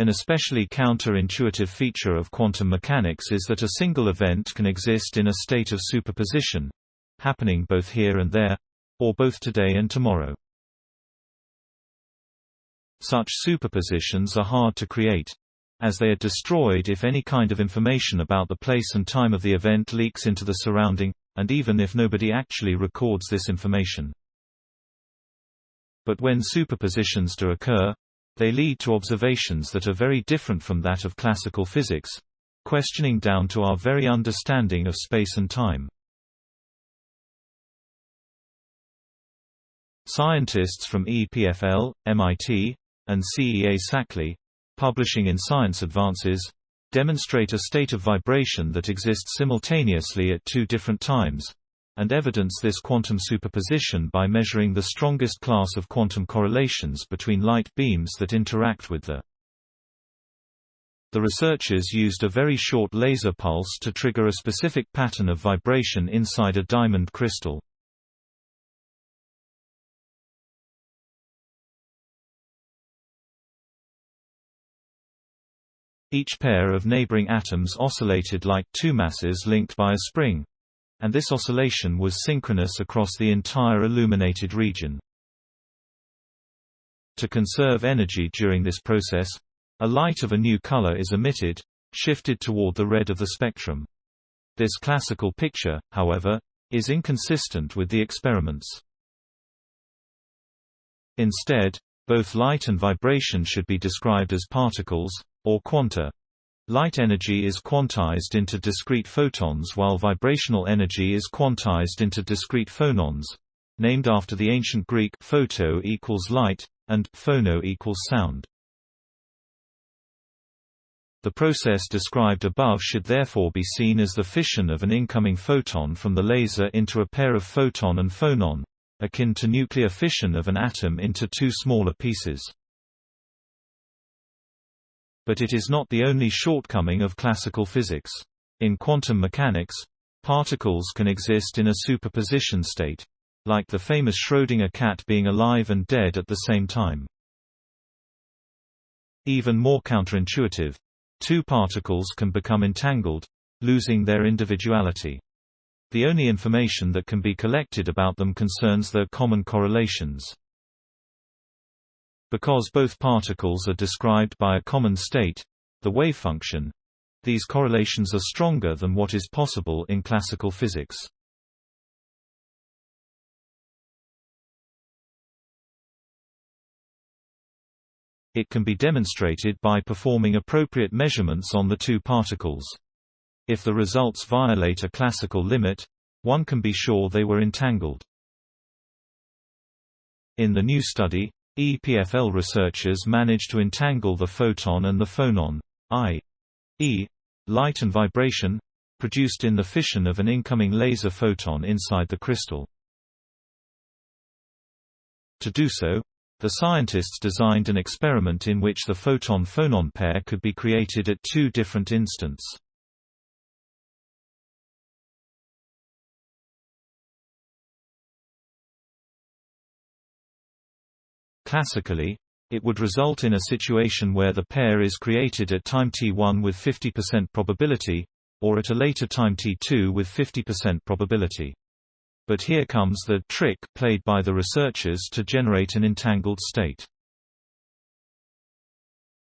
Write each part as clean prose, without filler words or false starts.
An especially counter-intuitive feature of quantum mechanics is that a single event can exist in a state of superposition, happening both here and there, or both today and tomorrow. Such superpositions are hard to create, as they are destroyed if any kind of information about the place and time of the event leaks into the surrounding, and even if nobody actually records this information. But when superpositions do occur, they lead to observations that are very different from that of classical physics, questioning down to our very understanding of space and time. Scientists from EPFL, MIT, and CEA Saclay, publishing in Science Advances, demonstrate a state of vibration that exists simultaneously at two different times, and evidence this quantum superposition by measuring the strongest class of quantum correlations between light beams that interact with the. The researchers used a very short laser pulse to trigger a specific pattern of vibration inside a diamond crystal. Each pair of neighboring atoms oscillated like two masses linked by a spring, and this oscillation was synchronous across the entire illuminated region. To conserve energy during this process, a light of a new color is emitted, shifted toward the red of the spectrum. This classical picture, however, is inconsistent with the experiments. Instead, both light and vibration should be described as particles, or quanta. Light energy is quantized into discrete photons while vibrational energy is quantized into discrete phonons, named after the ancient Greek photo equals light, and phono equals sound. The process described above should therefore be seen as the fission of an incoming photon from the laser into a pair of photon and phonon, akin to nuclear fission of an atom into two smaller pieces. But it is not the only shortcoming of classical physics. In quantum mechanics, particles can exist in a superposition state, like the famous Schrödinger cat being alive and dead at the same time. Even more counterintuitive, two particles can become entangled, losing their individuality. The only information that can be collected about them concerns their common correlations. Because both particles are described by a common state, the wave function, these correlations are stronger than what is possible in classical physics. It can be demonstrated by performing appropriate measurements on the two particles. If the results violate a classical limit, one can be sure they were entangled. In the new study, EPFL researchers managed to entangle the photon and the phonon, i.e., light and vibration, produced in the fission of an incoming laser photon inside the crystal. To do so, the scientists designed an experiment in which the photon-phonon pair could be created at two different instants. Classically, it would result in a situation where the pair is created at time t1 with 50% probability, or at a later time t2 with 50% probability. But here comes the trick played by the researchers to generate an entangled state.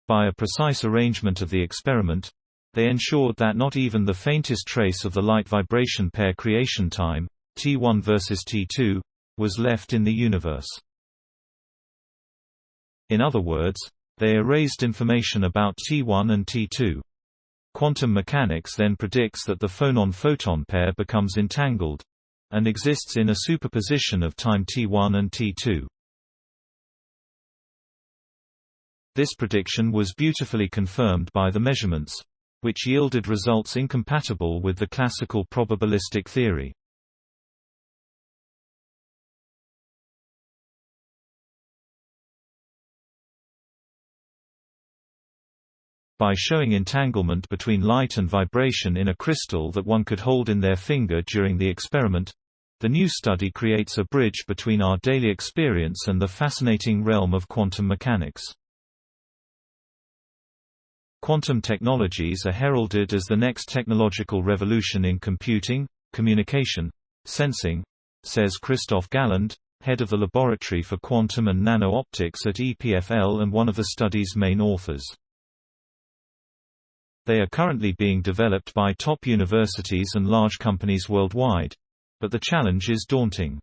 By a precise arrangement of the experiment, they ensured that not even the faintest trace of the light vibration pair creation time, t1 versus t2, was left in the universe. In other words, they erased information about T1 and T2. Quantum mechanics then predicts that the phonon-photon pair becomes entangled, and exists in a superposition of time T1 and T2. This prediction was beautifully confirmed by the measurements, which yielded results incompatible with the classical probabilistic theory. By showing entanglement between light and vibration in a crystal that one could hold in their finger during the experiment, the new study creates a bridge between our daily experience and the fascinating realm of quantum mechanics. Quantum technologies are heralded as the next technological revolution in computing, communication, sensing, says Christophe Galland, head of the Laboratory for Quantum and Nano-Optics at EPFL and one of the study's main authors. They are currently being developed by top universities and large companies worldwide. But the challenge is daunting.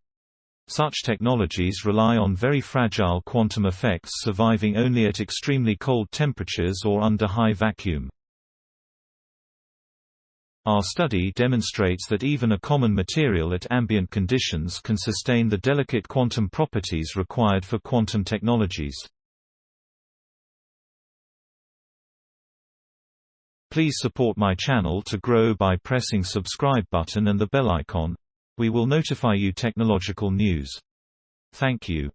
Such technologies rely on very fragile quantum effects surviving only at extremely cold temperatures or under high vacuum. Our study demonstrates that even a common material at ambient conditions can sustain the delicate quantum properties required for quantum technologies. Please support my channel to grow by pressing subscribe button and the bell icon. We will notify you technological news. Thank you.